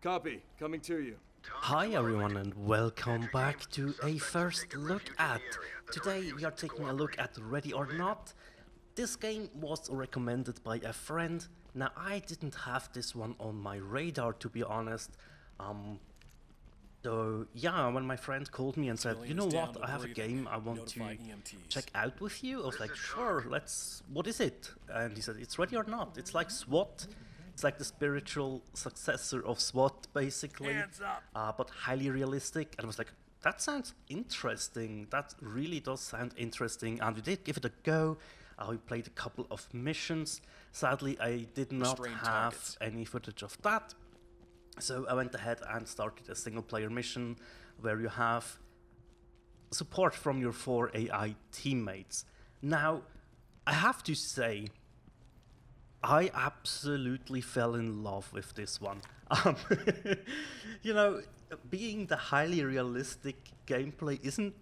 Copy. Coming to you. Hi everyone and welcome back to a first look at. Today we are taking a look at Ready or Not. This game was recommended by a friend. Now I didn't have this one on my radar, to be honest. So yeah, when my friend called me and said, you know what, I have a game I want to check out with you, I was like, sure, what is it? And he said, it's Ready or Not. It's like SWAT. It's like the spiritual successor of SWAT, basically, but highly realistic. And I was like, that sounds interesting. That really does sound interesting. And we did give it a go. We played a couple of missions. Sadly, I did not have any footage of that. So I went ahead and started a single-player mission where you have support from your 4 AI teammates. Now, I have to say, I absolutely fell in love with this one. You know, being the highly realistic gameplay isn't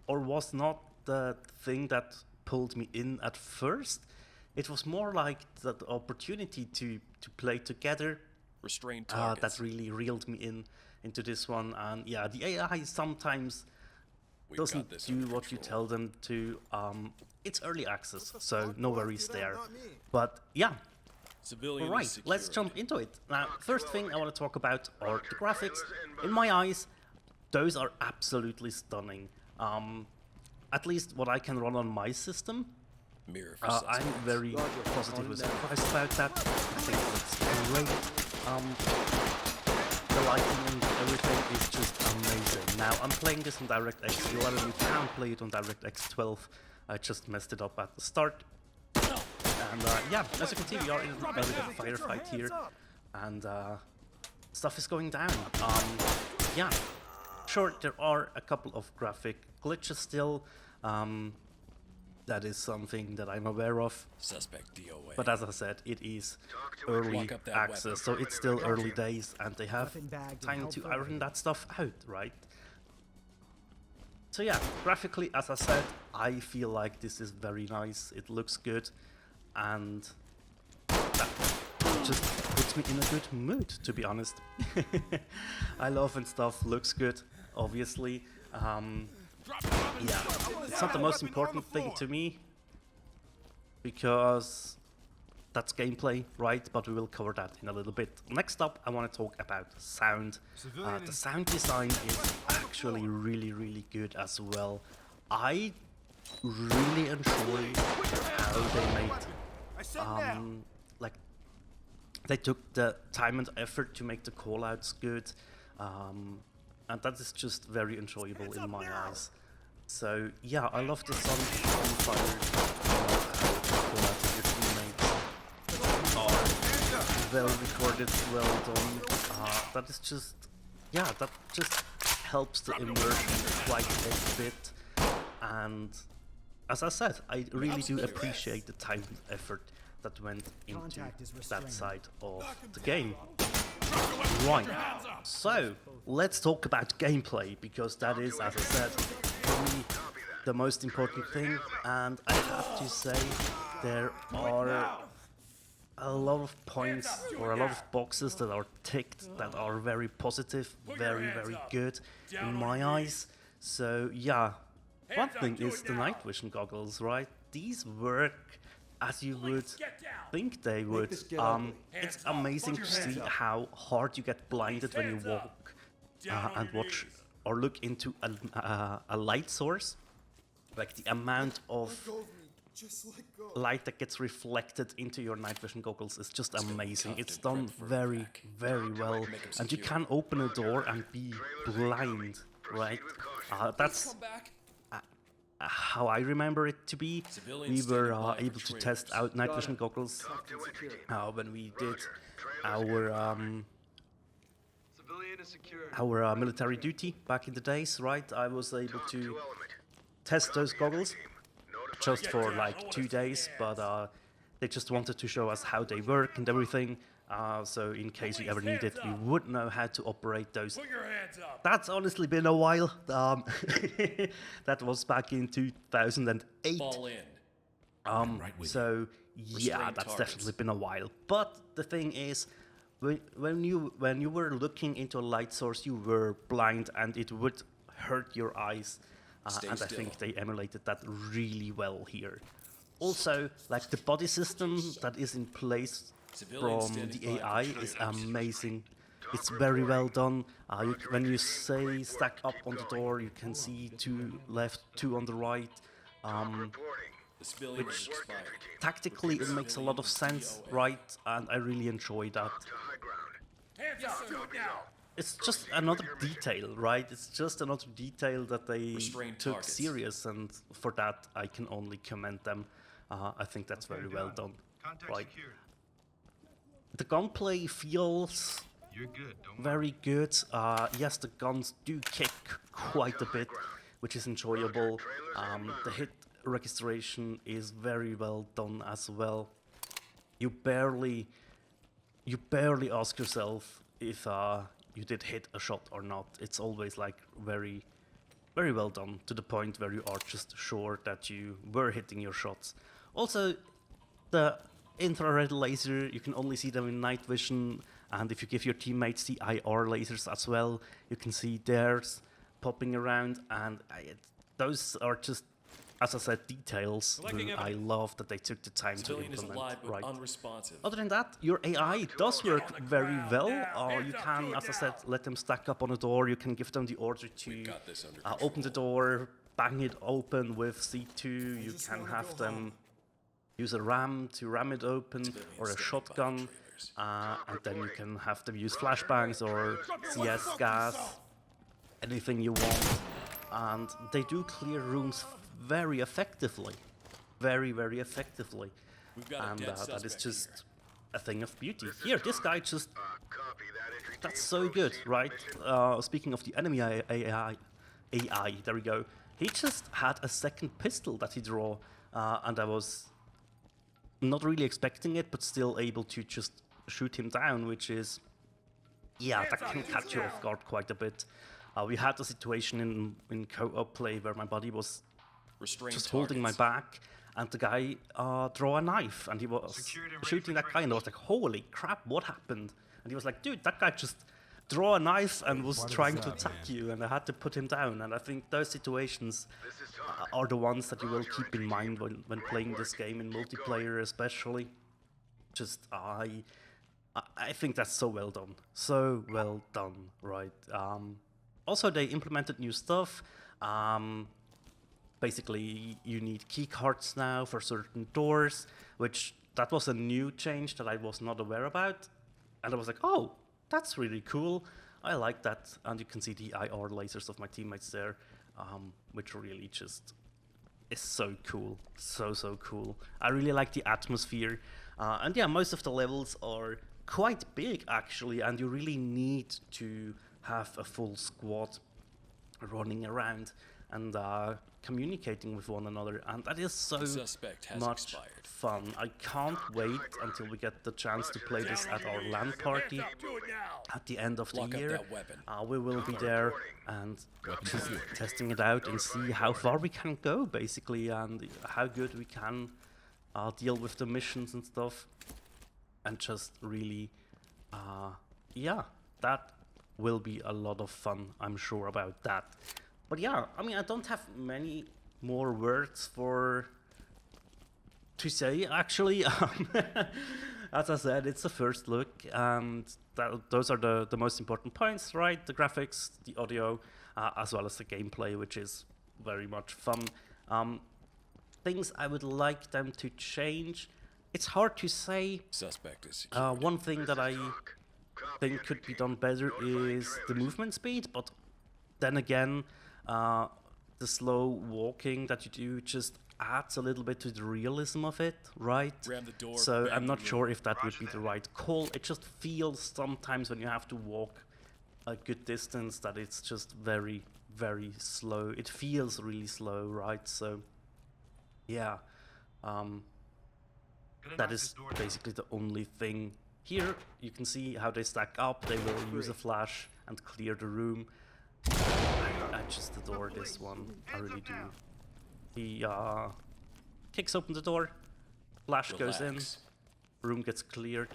or was not the thing that pulled me in at first. It was more like the opportunity to play together that really reeled me into this one. And yeah, the AI sometimes doesn't do what you tell them to. It's early access, so no worries there. But yeah, alright, let's jump into it. Now, first thing I want to talk about are the graphics. In my eyes, those are absolutely stunning. At least what I can run on my system. I'm very positively surprised about that. I think it looks great. The lighting and everything is just amazing. Now, I'm playing this on DirectX 11. You can play it on DirectX 12. I just messed it up at the start. And yeah, as you can see, we are in a bit of a firefight here. And stuff is going down. Yeah, sure, there are a couple of graphic glitches still. That is something that I'm aware of. Suspect DOA. But as I said, it is early access, so it's still early days, and they have time to iron that stuff out, right? So yeah, graphically, as I said, I feel like this is very nice. It looks good, and that just puts me in a good mood, to be honest. I love when stuff looks good, obviously. Yeah, it's not the most important thing to me, because that's gameplay, right? But we will cover that in a little bit. Next up, I want to talk about sound. The sound design is actually really good as well. I really enjoy how they made, like, they took the time and effort to make the callouts good. And that is just very enjoyable in my eyes. So yeah, I love the sun on fire. How teammates are well recorded, well done. That is just, yeah, that just helps the immersion quite a bit. And as I said, I really do appreciate the time and effort that went into that side of the game. Right, so let's talk about gameplay, because that is, as I said, for me the most important thing. And I have to say, there are a lot of points or a lot of boxes that are ticked that are very positive, very good in my eyes. So yeah, one thing is the night vision goggles, right? These work as you would think they would. It's amazing to see how hard you get blinded when you walk and watch or look into a light source. Like the amount of light that gets reflected into your night vision goggles is just amazing. It's done very well, and you can open a door and be blind, right? That's how I remember it to be. We were able to test out night vision goggles when we did our military duty back in the days, right? I was able to test those goggles just for like 2 days, but they just wanted to show us how they work and everything. So in case we ever need it, we would know how to operate those. That's honestly been a while. That was back in 2008. So yeah, that's definitely been a while. But the thing is, when you were looking into a light source, you were blind, and it would hurt your eyes. And I think they emulated that really well here. Also, like the body system that is in place from the AI is amazing. It's very well done. When you say stack up on the door, you can see 2 left, 2 on the right. Which tactically it makes a lot of sense, right? And I really enjoy that. It's just another detail, right? It's just another detail that they took serious, and for that I can only commend them. I think that's very well done, right? The gunplay feels very good. Yes, the guns do kick quite a bit, which is enjoyable. The hit registration is very well done as well. You barely ask yourself if you did hit a shot or not. It's always like very well done, to the point where you are just sure that you were hitting your shots. Also, the infrared laser, you can only see them in night vision, and if you give your teammates the IR lasers as well, you can see theirs popping around, and those are just, as I said, details that I love that they took the time to implement, right? Other than that, your AI does work very well. You can, as I said, let them stack up on a door. You can give them the order to open the door, bang it open with C2. You can have them use a ram to ram it open, or a shotgun, and then you can have them use flashbangs or CS gas, anything you want. And they do clear rooms very effectively, very effectively, and that is just a thing of beauty. Here, this guy just, that's so good, right? Speaking of the enemy AI, there we go. He just had a second pistol that he drew, and I was not really expecting it, but still able to just shoot him down, which is, yeah, that can catch you off guard quite a bit. We had a situation in co-op play where my buddy was just holding my back, and the guy drew a knife, and he was shooting that guy, and I was like, holy crap, what happened? And he was like, dude, that guy just drew a knife and was trying to attack you, and I had to put him down. And I think those situations are the ones that you will keep in mind when playing this game in multiplayer, especially. Just, I think that's so well done, right? Also, they implemented new stuff. Basically, you need key cards now for certain doors, which that was a new change that I was not aware about. And I was like, oh, that's really cool. I like that. And you can see the IR lasers of my teammates there, which really just is so cool. So cool. I really like the atmosphere. And yeah, most of the levels are quite big, actually, and you really need to have a full squad running around and communicating with one another, and that is so much fun. I can't wait until we get the chance to play this at our LAN party at the end of the year. We will be there and just testing it out and see how far we can go, basically, and how good we can deal with the missions and stuff, and just really, yeah, that will be a lot of fun, I'm sure about that. But yeah, I mean, I don't have many more words to say, actually. As I said, it's a first look, and those are the most important points, right? The graphics, the audio, as well as the gameplay, which is very much fun. Things I would like them to change, it's hard to say. One thing that I think could be done better is the movement speed, but then again, the slow walking that you do just adds a little bit to the realism of it, right? So I'm not sure if that would be the right call. It just feels sometimes when you have to walk a good distance that it's just very slow. It feels really slow, right? So yeah, that is basically the only thing. Here you can see how they stack up. They will use a flash and clear the room. I just adore this one, I really do. He kicks open the door, flash goes in, room gets cleared,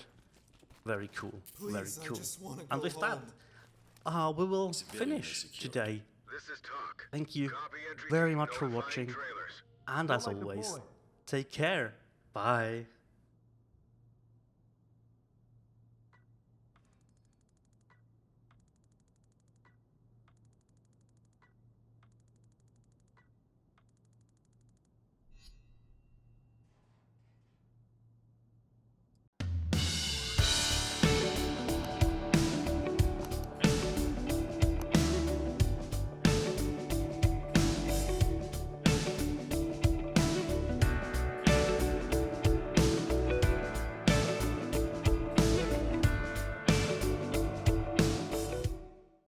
Very cool. Please, Very cool. I just wanna And go with that, home. we will finish today. This is Talk. Thank you Copy entry very team much for notifying watching. trailers. And Go as like a always, boy. take care. Bye.